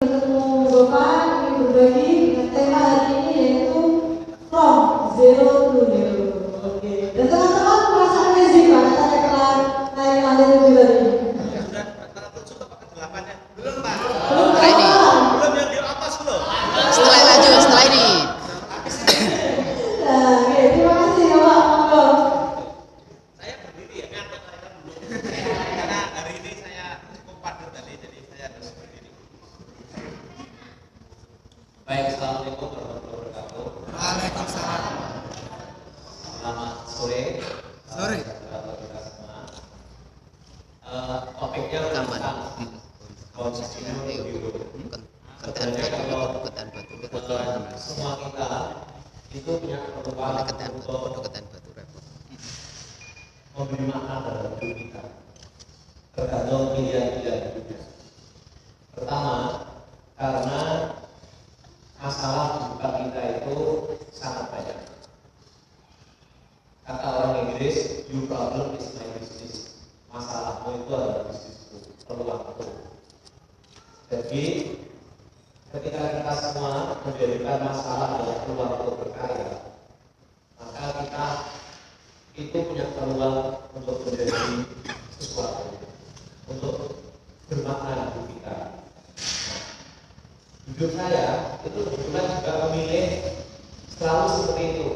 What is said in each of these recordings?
Bertemu Bapak ingin berbagi dengan tema hari ini yaitu From Zero to Hero. Oke. Dan teman-teman merasa amazing Pak, saya kenal naik lalu juga ini. Sudah antara 7 ke 8 ya? Belum Pak. Belum Setelah ini. Belum yang di atas belum. Setelah lanjut, setelah ini. Nah, oke, terima kasih ya Pak. Monggo. Saya berdiri ya, kan saya dulu. Karena hari ini saya cukup padat tadi, jadi saya harus berdiri. Baik, assalamualaikum warahmatullahi wabarakatuh. Waalaikumsalam. Selamat sore. Sore. Kita semua. Topiknya Rekaman. tentang konsisten hero. Ketaan batu, ketaan batu, Semua kita itu punya peluang ketaan batu, untuk ketaan batu repot. memberi makna dalam hidup kita, tergantung pilihan-pilihan hidupnya. Pertama, karena masalah kehidupan kita itu sangat banyak. Kata orang Inggris, your problem is my business. Masalahmu itu adalah bisnisku, peluangku. Jadi, ketika kita semua menjadikan masalah adalah peluang untuk berkarya, maka kita itu punya peluang untuk menjadi sesuatu, untuk bermakna hidup kita. Hidup saya itu kebetulan juga memilih selalu seperti itu.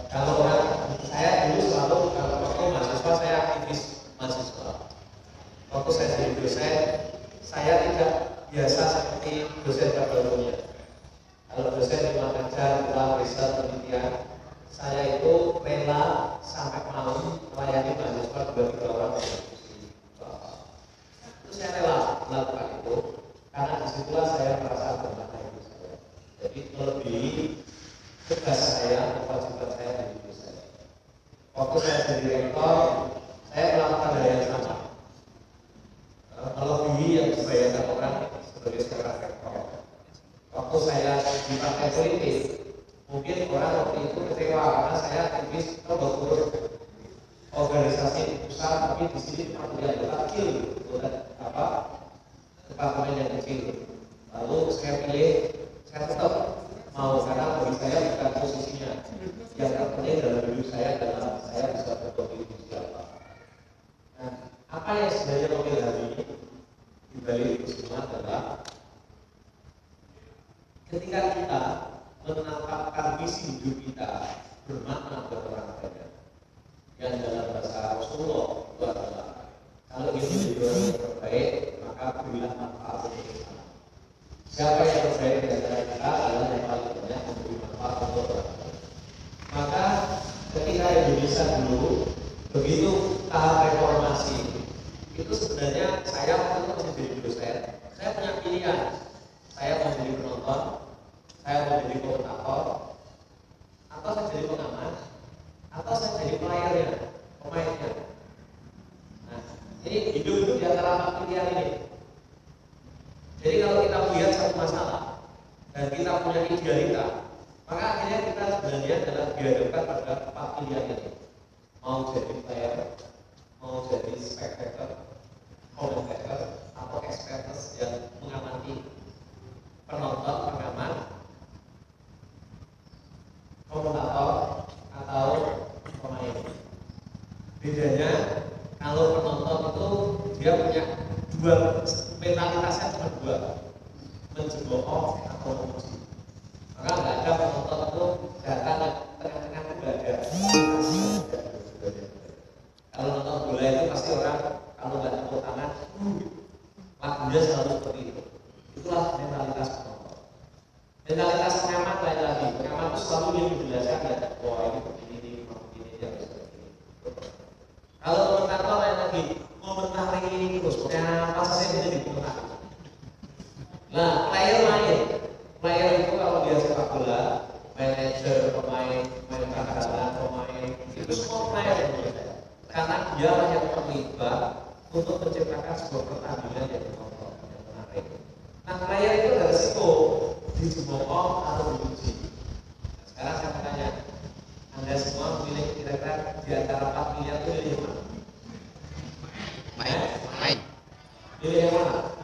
Kalau orang saya dulu selalu kalau waktu mahasiswa saya aktivis mahasiswa. Waktu saya jadi dosen, saya tidak biasa seperti dosen pada umumnya. Kalau dosen cuma ngajar, pulang, riset, penelitian, saya itu rela sampai malam melayani mahasiswa 2-3 orang berdiskusi. Itu saya rela melakukan itu karena disitulah saya merasa bermakna hidup saya. Jadi melebihi tugas saya, kewajiban saya di hidup saya. Waktu saya jadi rektor, saya melakukan hal yang sama. Melebihi yang dibayarkan orang sebagai seorang rektor. Waktu saya di partai politik, mungkin orang waktu itu kecewa karena saya aktivis berturut organisasi besar, tapi di sini cuma punya anggota kecil, departemen yang kecil. Lalu saya pilih, saya tetap mau karena bagi saya bukan posisinya. Yang terpenting dalam hidup saya adalah saya bisa berkontribusi apa. Nah, apa yang sebenarnya memilih hari ini di balik itu semua adalah ketika kita menetapkan misi hidup kita bermakna buat orang banyak. Yang dalam bahasa Rasulullah itu adalah kalau ingin menjadi orang yang terbaik, maka berilah manfaat untuk kita. Siapa yang terbaik di antara kita adalah yang paling banyak memberi manfaat untuk orang lain. Maka ketika Indonesia dulu begitu tahap reformasi, itu sebenarnya saya waktu itu masih jadi dosen, saya punya pilihan. Saya mau jadi penonton, saya mau jadi komentator, atau saya jadi pengamat, atau saya jadi playernya, pemainnya. Nah, ini hidup di antara 4 pilihan ini. Jadi kalau kita melihat satu masalah dan kita punya idealita, maka akhirnya kita sebenarnya adalah dihadapkan pada 4 pilihan ini. Mau jadi player, mau jadi spectator, commentator, atau experts yang mengamati, penonton, pengamat, komentator, atau pemain. Bedanya kalau penonton itu dia punya dua, mentalitasnya cuma 2, menjebol atau memuji. Maka nggak ada penonton itu datang tengah-tengah itu nggak ada. Kalau nonton bola itu pasti orang kalau nggak tepuk tangan, lagunya selalu seperti itu. Itulah mentalitas penonton. Mentalitas pengamat lain lagi. Pengamat itu selalu ingin menjelaskan ya, wah ini begini, ya seperti ini. Kalau komentator lain lagi, komentari terus apa saja bisa dikomentari. Nah, player itu kalau dia sepak bola, manajer, pemain, pertahanan, pemain, itu semua player. Karena dia hanya terlibat untuk menciptakan sebuah pertandingan yang ditonton, yang menarik. Nah, player itu ada risiko dijebol atau diuji. Nah, sekarang saya mau tanya, Anda semua memilih kira-kira di antara 4 pilihan itu pilih yang mana? Main. Pilih yang mana?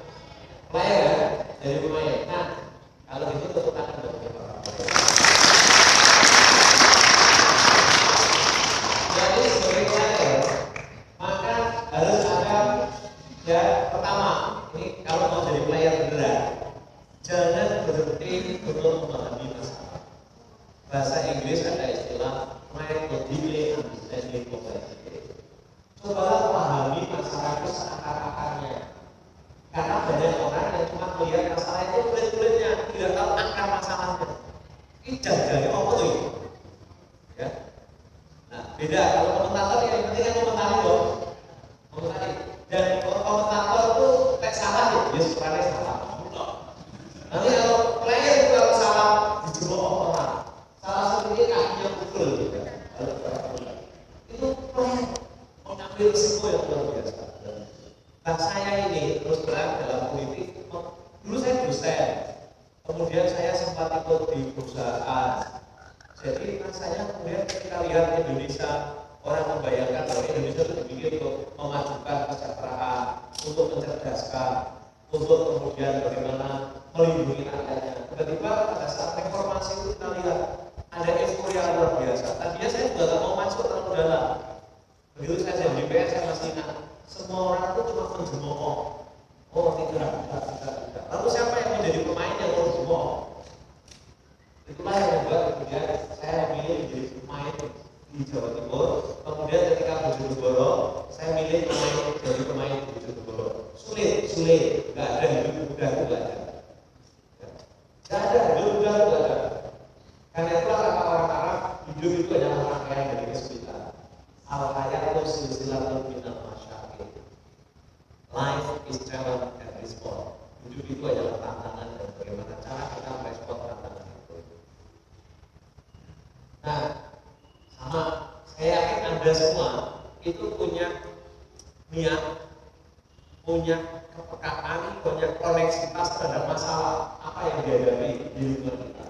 pertama, ini kalau mau jadi player beneran, jangan berhenti untuk memahami masalah. Bahasa Inggris ada istilah methodically understanding complexity. Cobalah pahami masalah itu seakar-akarnya. Karena banyak orang yang cuma melihat masalah itu kulit-kulitnya, tidak tahu akar masalahnya. Ini jangan apa tuh? Ya. Nah, beda kalau komentator yang penting kan komentari dong. Komentari. Dan komentator itu kayak salah ya, sebenarnya salah. Nanti kalau player itu kalau salah dijebak orang, salah sedikit kakinya pukul gitu. Itu player mau ambil risiko yang luar biasa. Nah saya ini terus terang dalam politik, dulu saya dosen, kemudian saya sempat ikut di perusahaan. Jadi saya kemudian ketika lihat Indonesia, orang membayangkan bahwa Indonesia itu dibikin untuk memajukan kesejahteraan, untuk mencerdaskan, untuk kemudian bagaimana melindungi rakyatnya. Tiba-tiba pada saat reformasi itu kita lihat ada euforia luar biasa. Tadinya saya juga tidak mau masuk terlalu dalam. Begitu saya jadi DPR saya masih ingat, semua orang itu cuma menjemoko. Oh tidak. Lalu siapa yang menjadi pemain yang mau menjemoko? Itulah yang membuat kemudian saya memilih menjadi pemain di Jawa Timur. Kemudian ketika Bojonegoro, saya milih jadi pemain di Bojonegoro. Sulit, nggak ada hidup mudah itu nggak ada. Nggak ada hidup mudah itu nggak ada. Karena itulah kata orang Arab, hidup itu adalah rangkaian dari kesulitan. Al-hayatu silsilatun minal masyaqi. Life is challenge and response. Hidup itu adalah tantangan dan bagaimana cara kita merespon tantangan itu. Nah, sama saya yakin Anda semua itu punya niat, punya kepekaan, punya koneksitas terhadap masalah apa yang dihadapi di lingkungan kita.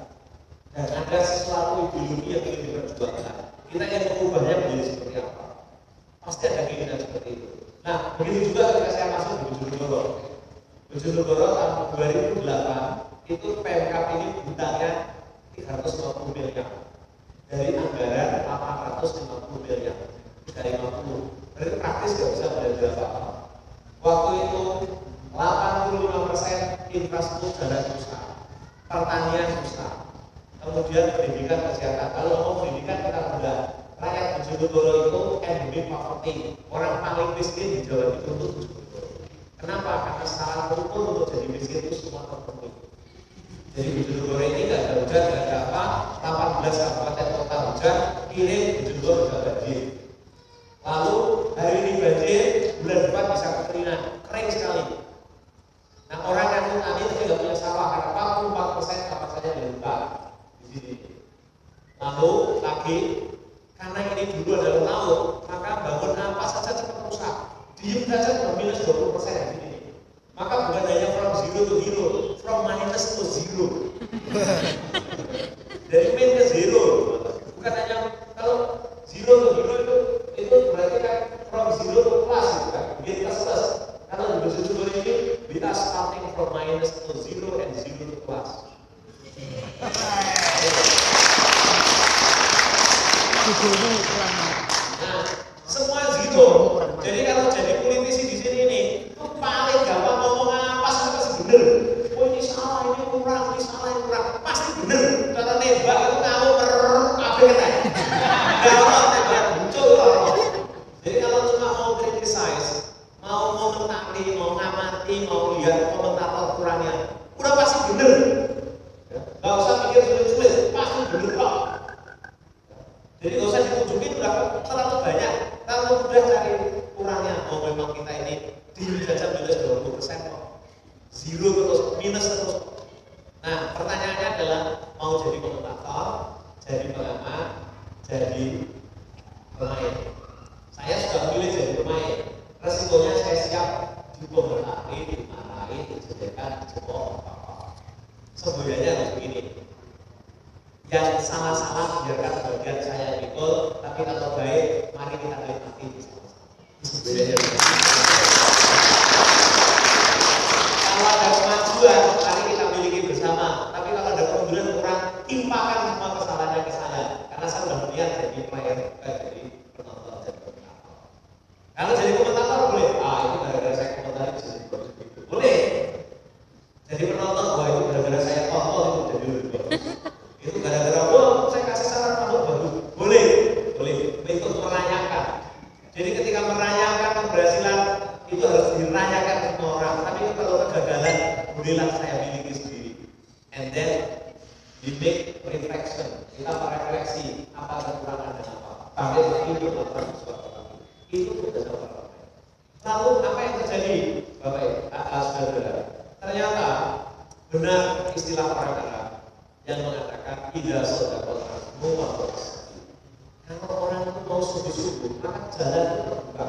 Dan ada sesuatu ideologi yang ingin diperjuangkan. Kita ingin mengubahnya menjadi seperti apa? Pasti ada keinginan seperti itu. Nah, begitu juga ketika saya masuk di Bojonegoro. Bojonegoro tahun 2008 itu PMK ini hutangnya 350 miliar. Dari anggaran 850 miliar. 350. Berarti praktis nggak bisa belajar apa-apa. Waktu itu 85% infrastruktur jalan susah, pertanian susah, kemudian pendidikan kesehatan. Kalau mau pendidikan kita mudah. Rakyat Bojonegoro itu endemic poverty. Orang paling miskin di Jawa Timur itu Bojonegoro. Kenapa? Karena syarat ukur untuk jadi miskin itu semua terpenuhi. Jadi Bojonegoro ini nggak ada hujan, nggak ada apa. 18 kabupaten kota hujan, kirim Bojonegoro juga banjir. Lalu hari ini banjir, bulan depan bisa kekeringan, kering sekali. Nah orang yang petani itu tidak punya sawah karena 44% kawasannya dibuka di sini. Lalu lagi karena ini dulu adalah laut, maka bangun apa saja cepat rusak. Diem saja sudah minus 20% di sini. Maka bukan hanya from zero to hero, from minus to zero. Dari min ke zero. Bukan hanya kalau zero to hero itu berarti kan from zero to plus gitu kan. Begini plus. Kalau di Bojonegoro ini kita starting from minus to zero and zero to plus. Nah, semua zero. Jadi kalau jadi politisi di sini ini, itu paling gampang ngomong apa sih pasti bener. Oh ini salah, ini kurang, ini salah, ini kurang. Pasti bener. Kalau nembak itu tahu apa kita. Gampang nembak muncul loh. Jadi kalau cuma mau criticize, mau komentari, mau ngamati, mau lihat komentator kurangnya, udah pasti bener. Gak usah pikir sulit-sulit, pasti bener kok. Jadi nggak usah ditunjukin udah terlalu banyak, terlalu mudah cari kurangnya. Oh memang kita ini dijajah minus 20% kok, zero terus, minus terus. Nah pertanyaannya adalah mau jadi komentator, jadi pengamat, jadi pemain. Saya sudah pilih jadi pemain. Resikonya saya siap dikomentari, dimarahi, dijejekan, dijebok, apa-apa. Sebenarnya harus begini. Yang salah-salah biarkan bagian saya pikul, tapi kalau baik, mari kita nikmati bersama-sama. Kalau ada kemajuan, mari kita miliki bersama. Tapi kalau ada kemunduran kurang, timpakan semua kesalahannya ke saya. Karena saya sudah melihat jadi player, jadi penonton, jadi komentator. Kalau jadi komentator boleh, itu gara-gara saya komentari jadi bagus. alhamdulillah saya miliki sendiri. And then we make reflection, kita merefleksi apa kekurangan dan apa. Pakai itu melakukan sesuatu kami. Itu berdasar orang lain. Lalu apa yang terjadi, Bapak Saudara? Ternyata benar istilah orang Arab yang mengatakan tidak sodakot asmu. Kalau orang itu mau sungguh-sungguh, maka jalan itu terbuka.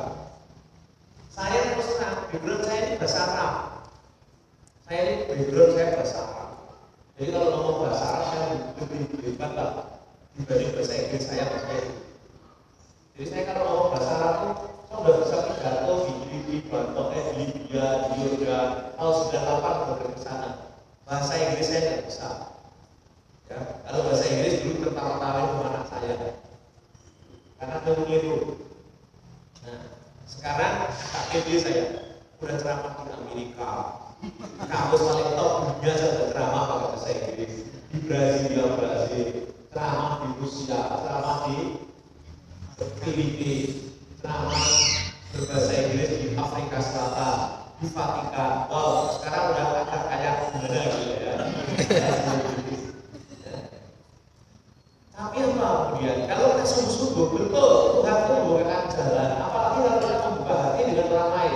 Saya terus terang, background saya ini bahasa Arab. Background saya bahasa Arab. Jadi kalau ngomong bahasa Arab saya lebih hebat lah dibanding bahasa Inggris saya bahasa Inggris. Jadi saya kalau ngomong bahasa Arab itu saya udah bisa pidato di Bangkoknya, di Libya, di Yordan. Kalau sudah lapar udah ke sana. Bahasa Inggris saya nggak bisa. Ya, kalau bahasa Inggris dulu tertawa-tawa itu anak saya. Karena keliru. Nah, sekarang KTP saya udah ceramah di Amerika. Kampus paling top dunia saya udah ceramah pakai bahasa Inggris. Di Brazil, ceramah di Rusia, ceramah di Filipina, ceramah berbahasa Inggris di Afrika Selatan, di Vatikan. Wow, sekarang udah agak kayak gimana gitu ya. Tapi apa kemudian? Kalau kita sungguh-sungguh betul Tuhan itu membukakan jalan, apalagi kalau kita membuka hati dengan orang lain,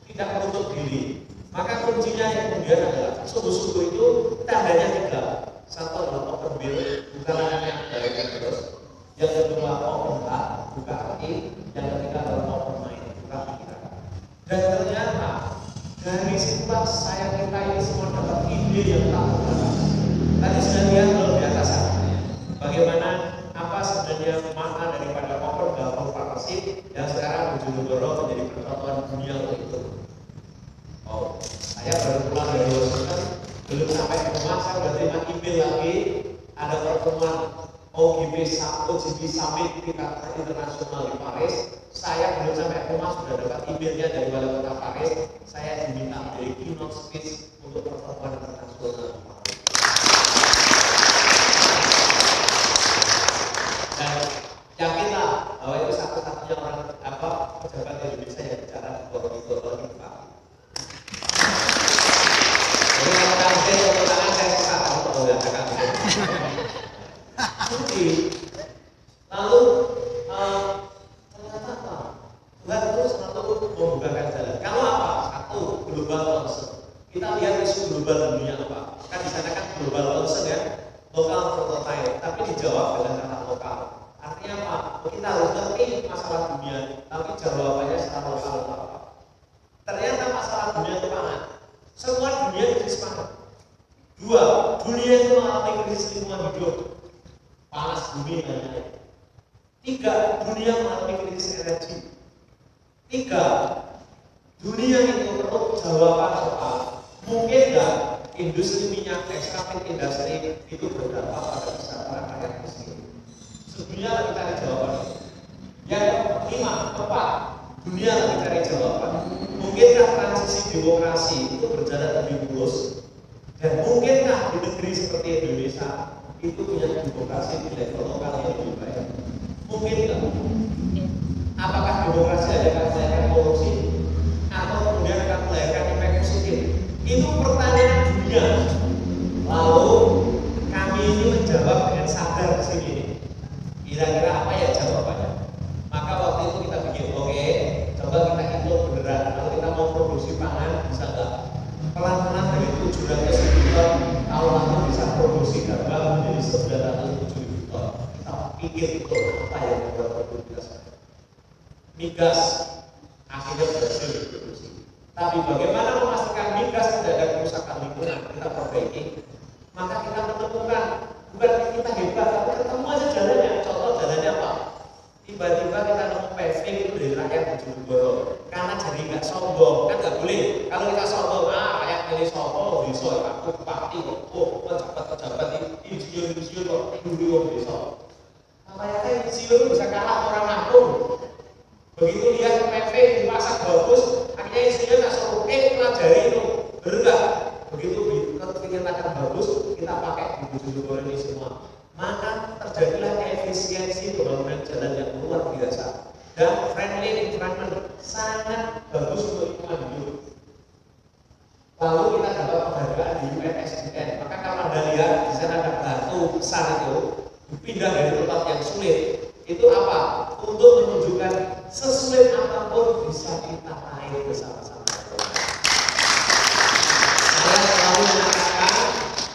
tidak menutup diri, maka kuncinya yang kemudian adalah sungguh-sungguh itu tandanya tiga. Satu adalah open bill, bukan hanya dari terus. Yang kedua open heart, buka hati. Yang ketiga adalah open mind, buka pikiran. Dan ternyata dari situlah saya kita ini semua dapat ide yang tak terbatas. Tadi sudah lihat loh di atas sana. Bagaimana apa sebenarnya makna daripada open global partnership yang sekarang Bojonegoro menjadi percontohan dunia untuk itu. Oh, saya baru pulang dari Washington, belum sampai ke rumah saya sudah terima email lagi ada pertemuan OGP Summit tingkat internasional di Paris. Saya belum sampai ke rumah sudah dapat emailnya dari wali kota Paris. Saya diminta menjadi keynote speech untuk pertemuan internasional di Paris. Dan yakinlah bahwa itu satu-satunya orang pejabat Indonesia yang bicara di forum itu lagi Pak. Jadi kalau kaget tepuk tangan saya susah untuk mengatakan itu. Lalu ternyata apa? Tuhan terus selalu membukakan jalan. Kalau apa? Satu, global concern. Kita lihat isu global dunia apa? Kan di sana kan global concern ya. Lokal prototype, tapi dijawab dengan cara lokal. Artinya apa? Kita harus ngerti masalah dunia, tapi jawabannya secara lokal apa? Ternyata masalah dunia itu pangan. Semua dunia krisis pangan. Dua, dunia itu mengalami krisis lingkungan hidup. Panas bumi dan lain-lain. Tiga, dunia mengalami krisis energi. Tiga, dunia itu perlu jawaban soal mungkin nggak industri minyak ekstraktif industri itu berdampak pada kesejahteraan rakyat miskin. Dunia lagi cari jawaban. Yang kelima, keempat, dunia lagi cari jawaban. Mungkinkah transisi demokrasi itu berjalan lebih mulus? Dan mungkinkah di negeri seperti Indonesia itu punya demokrasi di level lokal yang lebih baik? Mungkin nggak? Apakah demokrasi akan melahirkan korupsi atau kemudian akan melahirkan efek positif? Itu pertanyaan dunia. Lalu kami ini menjawab dengan sadar di sini. Kira-kira apa ya jawabannya? Maka waktu itu kita bikin oke, coba kita hitung beneran. Kalau kita mau produksi pangan bisa nggak? Pelan-pelan dari 700 ton, tahun lalu bisa produksi gabah menjadi 907 ton. Kita pikir itu apa yang membuat produktivitas? Migas akhirnya berhasil diproduksi. Tapi bagaimana memastikan migas tidak ada kerusakan lingkungan? Kita perbaiki. Maka kita menemukan bukan kita hebat, tapi ketemu aja jalannya. Contoh jalannya apa? Tiba-tiba kita nemu paving itu dari rakyat Bojonegoro. Karena jadi nggak sombong, kan nggak boleh. Kalau kita sombong, rakyat milih sombong, bisa aku bupati kok, pejabat-pejabat insinyur kok dulu kok bisa. Rakyatnya insinyur bisa kalah orang Lampung. Begitu lihat paving dipasang bagus, akhirnya insinyur nggak suruh pelajari itu, bener nggak? Begitu kita bagus, kita pakai di Bojonegoro ini semua. Maka terjadilah efisiensi pembangunan jalan yang luar biasa dan friendly environment, sangat bagus untuk lingkungan hidup. Lalu kita dapat penghargaan kelembagaan di UNSDN. Maka kalau Anda lihat di sana ada batu besar itu pindah dari tempat yang sulit. Itu apa? Untuk menunjukkan sesulit apapun bisa kita raih bersama-sama. Saya selalu mengatakan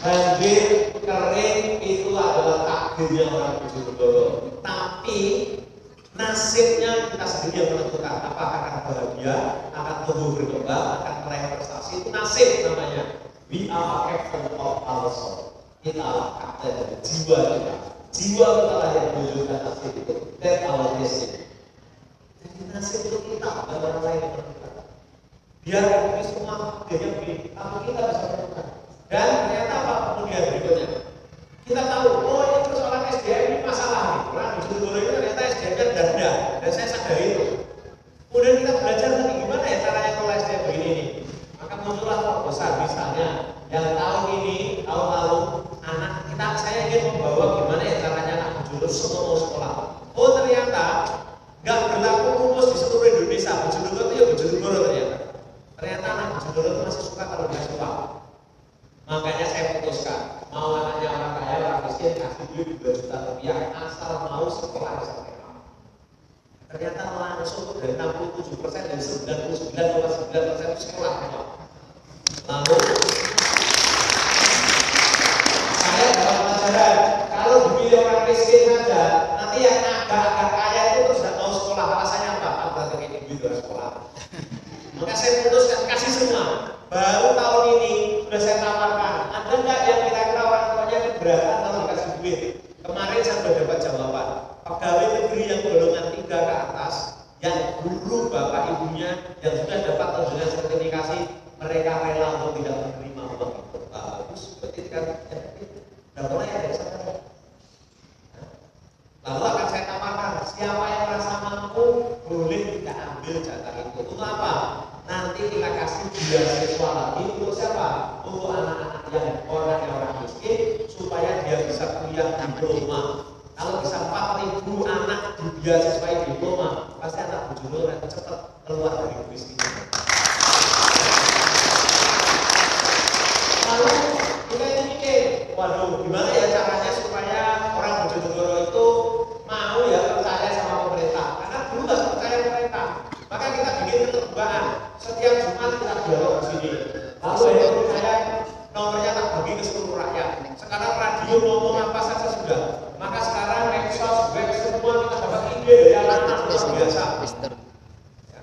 banjir kering itu adalah takdirnya orang Bojonegoro. Tapi nasibnya kita sendiri yang menentukan. Apakah akan bahagia, akan tumbuh berkembang, akan meraih prestasi. Itu nasib namanya. We are captain of our soul. Kita adalah kapten dari jiwa kita. Jiwa kita lah yang menunjukkan nasib itu. That's our destiny. Jadi nasib itu kita, bukan orang lain yang menentukan. Biar ini semua dia begini, tapi kita bisa menentukan. Dan ternyata apa kemudian berikutnya? Kita tahu, oh ini persoalan SDM ini masalah nih. Orang Bojonegoro ini ternyata SDM-nya rendah, dan saya sadari itu. Kemudian kita belajar lagi gimana ya caranya kalau SDM begini nih. Maka muncullah proposal misalnya yang tahun ini, tahun lalu anak kita saya ingin membawa gimana ya caranya anak Bojonegoro semua mau sekolah. Oh ternyata nggak berlaku rumus di seluruh Indonesia. Bojonegoro itu ya Bojonegoro ternyata. Ternyata anak Bojonegoro itu masih suka kalau nggak sekolah. Makanya saya putuskan mau anaknya orang kaya orang miskin kasih duit 2 juta rupiah asal mau sekolah SMK. Ternyata langsung dari 67% dari 99,9% itu sekolah. Lalu saya dapat pelajaran kalau dipilih orang miskin saja nanti yang agak kaya itu terus tidak mau sekolah. Alasannya apa? Berarti ini duit dari sekolah. Maka saya putuskan kasih semua. Baru tahun ini sudah saya tawarkan. Ada nggak yang kira-kira orang tuanya keberatan kalau dikasih duit? Kemarin saya sudah dapat jawaban. Pegawai negeri yang golongan 3 ke atas, yang guru bapak ibunya yang sudah dapat tunjangan sertifikasi, mereka rela untuk tidak menerima uang itu. Bagus, berarti kan sudah mulai ada sana. Lalu akan saya tawarkan, siapa yang merasa mampu boleh tidak ambil jatah itu. Untuk apa? Nanti kita kasih beasiswa lagi untuk siapa? Untuk anak-anak yang orang miskin supaya dia bisa kuliah diploma. Kalau bisa 4.000 anak dibiasiswai diploma, pasti anak Bojonegoro akan cepat keluar dari kemiskinan. Lalu kita ini mikir, waduh gimana ya caranya supaya orang Bojonegoro itu mau ya percaya sama pemerintah? Karena dulu nggak percaya pemerintah. Maka kita bikin keterbukaan. Setiap Jumat kita dialog di sini. Lalu handphone saya nomornya tak bagi ke seluruh rakyat. Sekarang radio ngomong apa saja sudah. Maka sekarang medsos, web semua kita dapat ide dari anak-anak luar biasa. Ya.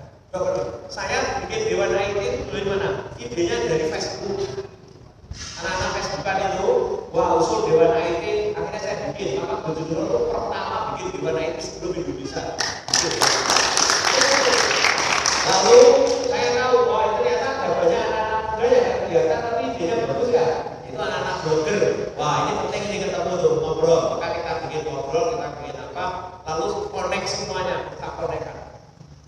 Saya bikin Dewan IT dari mana? Idenya dari Facebook. Anak-anak Facebookan itu, wah usul Dewan IT, akhirnya saya bikin. Maka Bojonegoro pertama bikin Dewan IT sebelum Indonesia. Lalu saya tahu, oh ternyata ada banyak anak-anak muda yang kegiatan tapi idenya bagus ya. Itu anak-anak blogger. Wah ini penting nih ketemu tuh ngobrol. Maka kita bikin ngobrol, kita bikin apa, lalu connect semuanya, kita connectkan.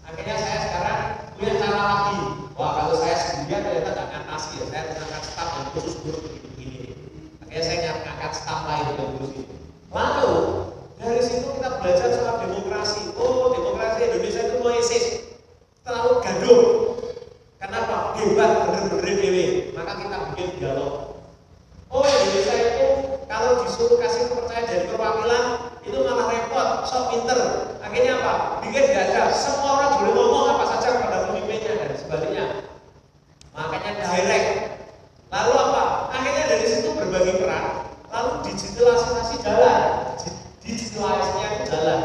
Akhirnya saya sekarang punya cara lagi. Wah kalau saya sendirian ternyata nggak ngatasi ya. Saya mengangkat staf yang khusus guru begini. Akhirnya saya ngangkat staf lain yang khusus itu. Lalu dari situ kita belajar soal demokrasi. Oh demokrasi Indonesia itu noesis. Terlalu gaduh. Kenapa? Hebat, bener-bener dewe. Maka kita bikin dialog. Oh Indonesia itu kalau disuruh kasih kepercayaan dari perwakilan itu malah repot, sok pinter. Akhirnya apa? Bikin gajah. Semua orang boleh ngomong apa saja pada pemimpinnya dan sebaliknya. Makanya direct. Lalu apa? Akhirnya dari situ berbagi peran. Lalu digitalisasi jalan. Digitalisasinya jalan.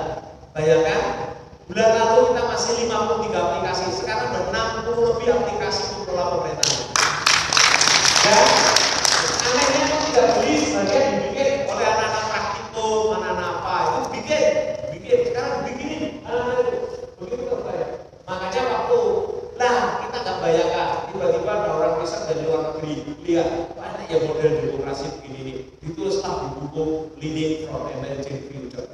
Bayangkan. Bulan lalu kita masih 53 aplikasi, sekarang ada 60 lebih aplikasi untuk kelola pemerintahan. Dan anehnya itu tidak beli sebagian dibikin oleh anak-anak praktikum, anak-anak apa itu bikin. Sekarang dibikinin anak-anak itu, begitu kan saya. Makanya waktu kita nggak bayangkan tiba-tiba ada orang riset dari luar negeri lihat ada ya model demokrasi begini nih, ditulislah di buku Leading from Emerging Future.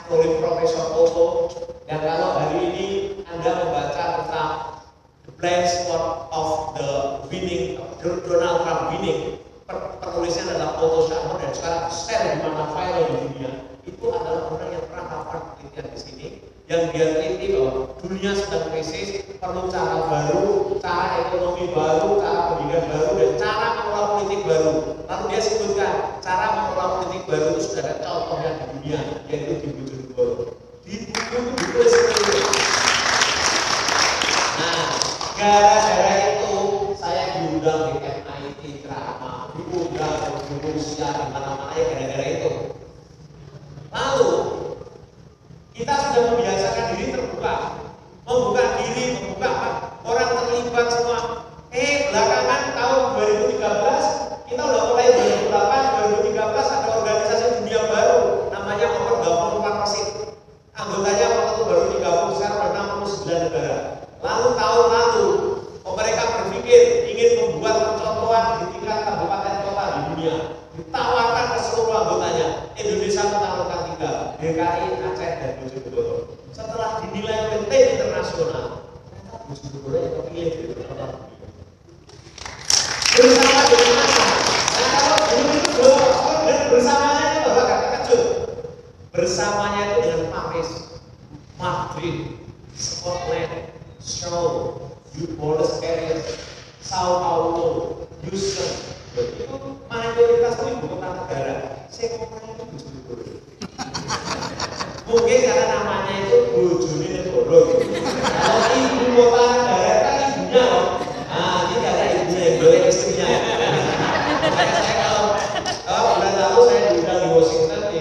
Oleh Profesor Otto, dan kalau hari ini Anda membaca tentang the blind spot of the winning Donald Trump winning, penulisnya adalah Otto Scharmer dan sekarang share di mana viral di dunia. Itu adalah orang yang pernah melakukan penelitian di sini, yang dia teliti bahwa dunia sedang krisis, perlu cara baru, cara ekonomi baru, cara pendidikan baru, dan cara baru. Lalu dia sebutkan cara mengelola politik baru itu sudah ada contohnya di dunia, yaitu di Bojonegoro. Di buku itu ditulis seperti itu. Nah, gara-gara itu saya diundang di MIT ceramah, diundang di Rusia, di mana-mana ya gara-gara itu. Lalu kita sudah membiasakan diri terbuka, membuka diri, membuka orang terlibat semua. Belakangan tahun 2013 kita udah mulai 2008, 2013 ada organisasi dunia baru namanya Open Government Partnership. Anggotanya waktu itu baru 30, sekarang udah 69 negara. Lalu tahun lalu mereka berpikir ingin membuat percontohan di tingkat kabupaten kota di dunia. Ditawarkan ke seluruh anggotanya, Indonesia menawarkan 3, DKI, Aceh, dan Bojonegoro. Setelah dinilai penting internasional, ternyata Bojonegoro yang terpilih di beberapa dunia. Bersama dengan mana? Nah, kalau dulu bersamanya itu agak terkejut. Bersamanya itu dengan Paris, Madrid, Scotland, Seoul, Buenos Aires, Sao Paulo, Houston. Itu mayoritas itu ibu kota negara. Saya kotanya itu Bojonegoro. Mungkin karena namanya itu Bojonegoro. Kalau ibu kota negara kan ibunya loh. Nah, ini ada ibunya yang boleh istrinya. Makanya saya kalau bulan lalu saya diundang di Washington, di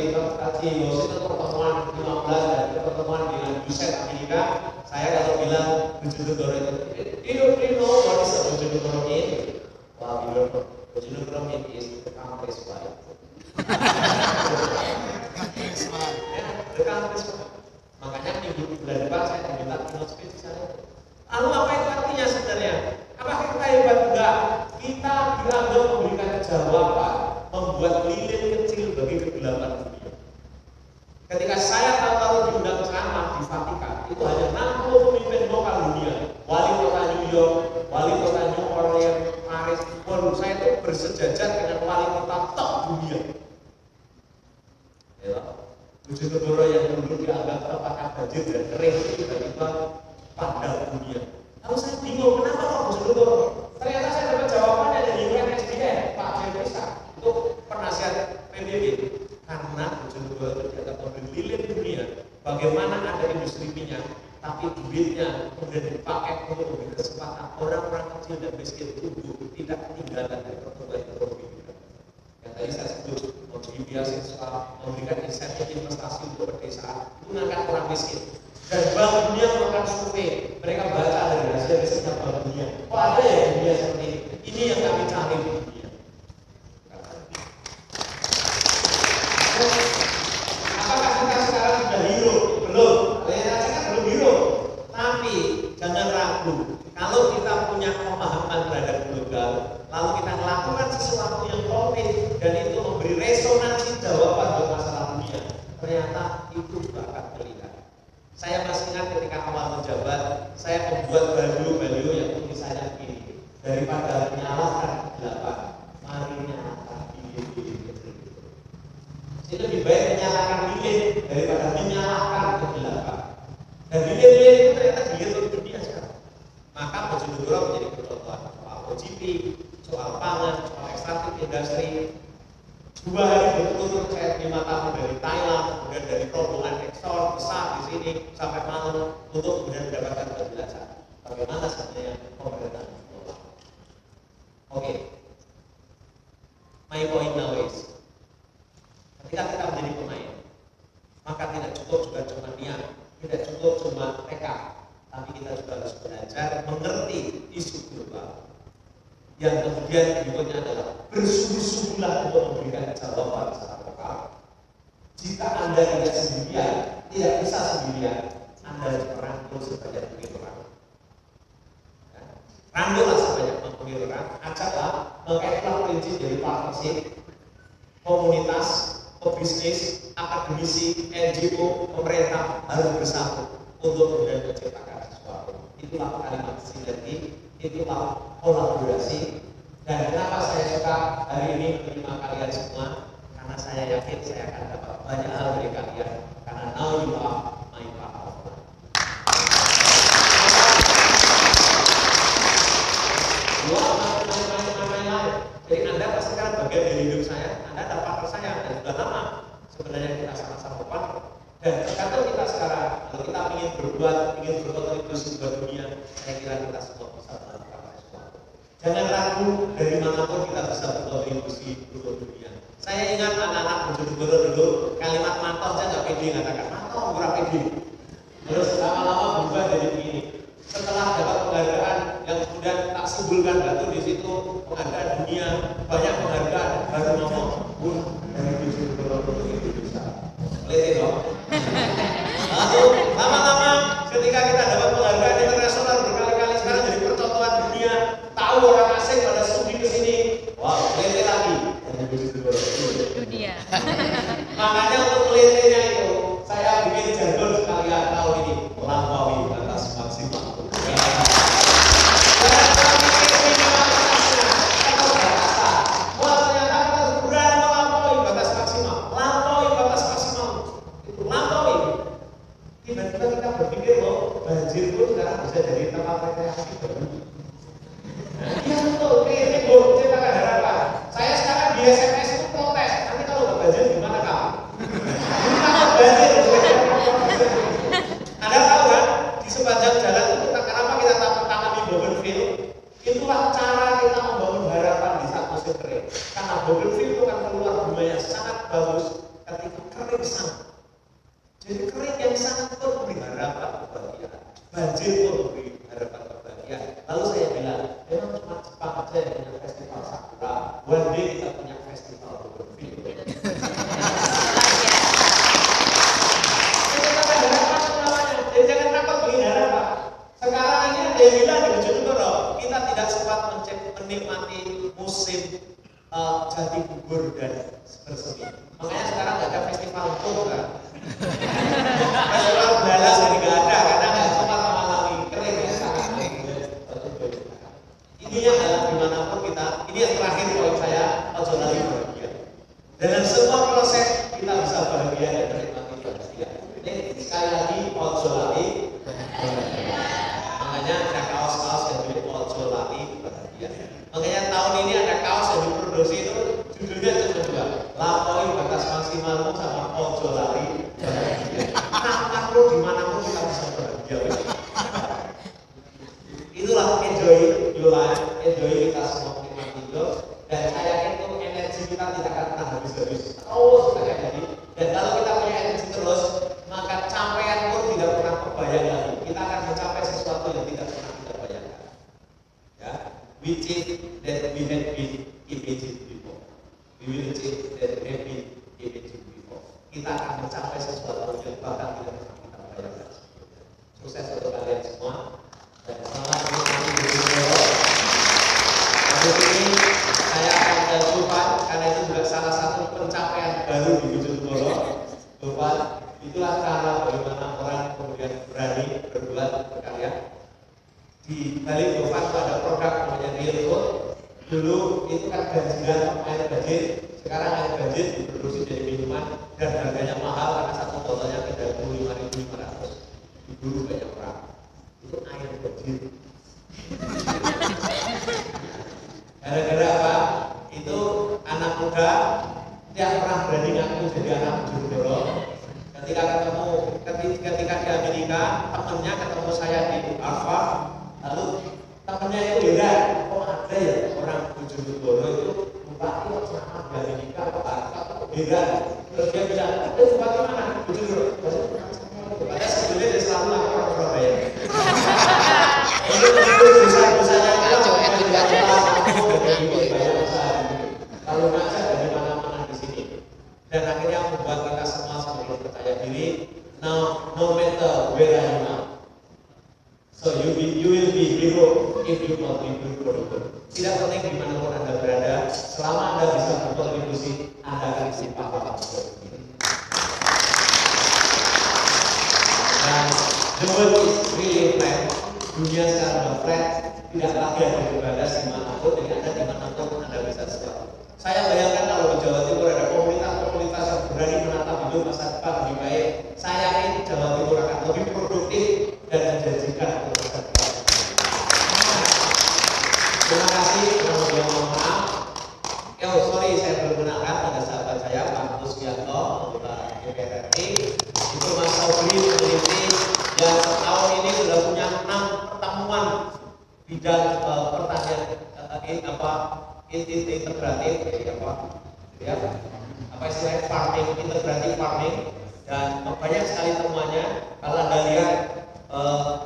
Washington pertemuan 15 dan pertemuan di Massachusetts, Amerika. Saya kalau bilang Bojonegoro itu, you know what is a Bojonegoro mean? Well, you don't know. Bojonegoro mean is the country's wife. The country's wife. Makanya minggu bulan depan saya diminta keynote speech di sana. Lalu apa itu artinya sebenarnya? Apakah kita hebat? Enggak. Kita dianggap memberikan jawaban, membuat lilin kecil bagi kegelapan dunia. Ketika saya tahu-tahu diundang ceramah di Vatikan, itu hanya 60 pemimpin lokal dunia, wali kota New York, wali kota New Orleans, Paris. Waduh, saya itu bersejajar dengan wali kota top dunia. Ya, Bojonegoro yang dulu dianggap terpakai banjir dan kering itu tiba-tiba pandang dunia. Lalu saya bingung, kenapa kok Bojonegoro? Ternyata saya dapat jawabannya dari UNSDM, Pak Jeffrisa, itu penasihat PBB. Karena Bojonegoro itu dianggap memberi lilin dunia. Bagaimana ada industri minyak, tapi duitnya kemudian dipakai untuk memberi kesempatan orang-orang kecil dan miskin tumbuh, tidak ketinggalan dari pertumbuhan ekonomi. Yang tadi saya sebut, memberi beasiswa, memberikan insentif investasi untuk pedesaan, itu mengangkat orang miskin. Dan Bank Dunia melakukan survei, mereka baca dari hasil risetnya Bank Dunia. Kok ada ya dunia seperti ini? Ini yang kami cari di dunia. Apakah kita sekarang sudah hero? Belum. Realisasi kan belum hero. Tapi jangan ragu. Kalau kita punya pemahaman terhadap global, lalu kita melakukan sesuatu yang konkret dan itu memberi resonansi jawaban buat masalah dunia, ternyata itu bakal terlihat. Saya masih ingat ketika awal menjabat, saya membuat baliho yang tulisannya begini: daripada menyalahkan kegelapan, mari nyalakan lilin kecil. Itu lebih baik menyalakan lilin daripada menyalahkan kegelapan. Dan lilin-lilin itu ternyata dilihat oleh dunia sekarang. Maka Bojonegoro menjadi contohan soal OGP, soal pangan, soal ekstraktif industri. 2 hari berturut-turut saya terima tamu dari Thailand, kemudian dari rombongan ekspor besar di sini sampai malam untuk kemudian mendapatkan penjelasan bagaimana sebenarnya pemerintahan global. Oke. My point now is, ketika kita menjadi pemain, maka tidak cukup juga cuma niat, tidak cukup cuma tekad, tapi kita juga harus belajar mengerti isu global. Yang kemudian berikutnya adalah bersungguh-sungguhlah untuk memberikan jawaban secara lokal. Jika Anda tidak sendirian, tidak bisa sendirian, Anda harus merangkul sebanyak mungkin orang. Rangkullah sebanyak mungkin orang, ajaklah, mengkaitkan prinsip dari partnership, komunitas, pebisnis, akademisi, NGO, pemerintah harus bersatu untuk kemudian menciptakan sesuatu. Itulah kalimat sinergi, itulah kolaborasi. Dan kenapa saya suka hari ini menerima kalian semua? Karena saya yakin saya akan dapat banyak hal dari kalian. Karena now you are my partner. Dua main lain. Jadi Anda pasti sekarang bagian dari hidup saya, Anda adalah partner saya, dan sudah lama sebenarnya kita sama-sama partner. Dan tergantung kita sekarang, kalau kita ingin berbuat, ingin berkontribusi buat dunia, saya kira kita semua bisa melakukan sesuatu. Jangan ragu, dari manapun kita bisa berkontribusi untuk dunia. Saya ingat anak-anak Bojonegoro dulu, kalimat mantap saya nggak pede katakan, mantap kurang pede. Terus lama-lama berubah jadi begini. Setelah dapat penghargaan yang kemudian tak simpulkan batu di situ, penghargaan dunia, banyak penghargaan, baru ngomong, pun dari Bojonegoro itu bisa. Lihat dong. Lalu lama-lama ketika kita dapat penghargaan internasional berkali-kali sekarang jadi percontohan dunia, tahu orang asing pada studi ke sini, wow, lihat lagi. Dunia. Makanya untuk melihatnya itu, saya bikin jargon sekalian tahun ini, melampaui batas maksimal. Tiba-tiba kita berpikir loh, banjir pun sekarang bisa jadi tempat rekreasi baru. Nah, iya betul, ini ciptakan harapan. Saya sekarang di SMS itu protes, nanti kalau nggak banjir gimana kamu? Takut banjir. Anda tahu kan, di sepanjang jalan itu kenapa kita tanami bougainville? Itulah cara kita membangun harapan di saat musim kering. Karena bougainville itu kan keluar bunga yang sangat bagus ketika kering sangat. Jadi kering yang sangat pun memberi harapan kebahagiaan. Banjir pun memberi harapan kebahagiaan. Lalu saya bilang, memang cuma Jepang aja yang punya festival sakura. One day kita punya festival bougainville. Jadi jangan takut beli harapan. Sekarang ini ada yang bilang di Bojonegoro, kita tidak sempat menikmati musim jati gugur dan bersemi. Makanya sekarang nggak ada festival pun kan. Festival balas jadi nggak ada karena nggak sempat mengalami kering ya sangat. Intinya adalah dimanapun kita, ini yang terakhir poin saya, ojo lali bahagia. Dalam semua proses kita bisa bahagia dan menikmati bahagia. Ini sekali lagi ojo lali bahagia. Makanya ada kaos-kaos yang tulis ojo lali bahagia. Makanya tahun ini ada kaos yang diproduksi itu judulnya cuma dua, lampaui batas maksimalmu sama ojo lali bahagia. Nah, dimanapun kita bisa bahagia. Itulah enjoy your life, enjoy kita semua menikmati hidup. Dan saya yakin itu energi kita tidak akan pernah habis-habis. Terus kita kayak tadi. Dan kalau kita punya energi terus, maka capaian pun tidak pernah terbayang lagi. Kita akan mencapai sesuatu yang tidak pernah kita bayangkan. Ya, we change that we had been imagined before. We will change that we have been imagined before. Kita akan mencapai sesuatu yang bahkan tidak pernah kita bayangkan. Sukses untuk kalian semua. Dan selamat menikmati Bojonegoro. Habis ini saya akan ke Tuhan karena itu juga salah satu pencapaian baru di Bojonegoro. Tuhan, itulah cara bagaimana orang kemudian berani berbuat berkarya. Di balik Tuhan itu ada produk namanya Real Food. Dulu itu kan banjiran air banjir, sekarang air banjir diproduksi jadi minuman dan harganya mahal karena satu botolnya 35.500. Diburu banyak orang. Itu air banjir. Gara-gara apa? Itu anak muda tidak pernah berani ngaku jadi anak Bojonegoro. Ketika di Amerika, temannya ketemu saya di Harvard, lalu temannya itu heran, kok ada ya orang Bojonegoro itu bupati kok sama di Amerika, kok Harvard, heran. Terus dia bilang, bupati mana? Bojonegoro. Padahal sebetulnya dia selalu aku orang Surabaya. Untuk dosa-dosanya kalau ngajar dari mana-mana di sini. Dan akhirnya membuat kita semua semakin percaya diri. Now, no matter where I am, so you will be hero if you contribute for the good. Tidak penting di mana pun Anda berada, selama Anda bisa berkontribusi, Anda akan disimpan dalam hidup. Dan the world is really flat. Dunia sekarang flat, tidak lagi ada ibadah dimanapun, jadi Anda dimanapun Anda bisa sesuatu. Saya bayangkan kalau di Jawa Timur ada komunitas-komunitas yang berani menatap hidup masa depan lebih baik. Saya yakin Jawa Timur akan lebih produktif dan menjanjikan untuk masa depan. Terima kasih, mohon maaf. Sorry. bidang pertanian integratif, ya, apa istilahnya farming, integratif farming, dan banyak sekali temuannya. Kalau Anda lihat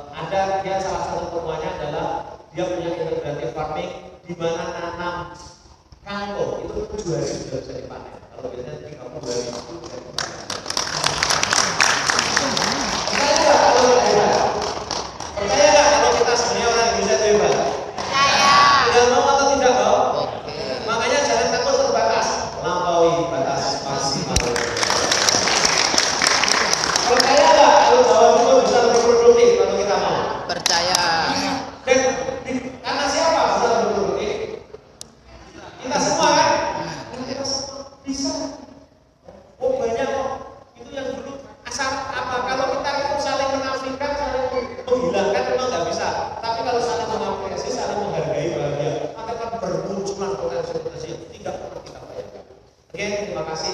ada dia salah satu temuannya adalah dia punya integratif farming di mana nanam kangkung itu 7 hari sudah bisa dipanen. Kalau biasanya 30 hari itu bisa dipanen. Percaya nggak kalau kita sebenarnya orang Indonesia itu hebat? Percaya. Tidak mau atau tidak mau? Oke. Makanya jangan takut terbatas, lampaui batas maksimal. Percaya nggak kalau Jawa Timur bisa lebih produktif kalau kita mau? Percaya. Dan karena siapa bisa lebih produktif? Kita semua kan? Kita semua bisa. Oh banyak kok. Itu yang dulu asal apa? Kalau kita itu saling menafikan, saling menghilangkan memang nggak bisa. Tapi kalau saling mengapresiasi, saling menghargai bahagia, maka akan bermunculan potensi-potensi yang tidak pernah kita bayangkan. Oke, terima kasih.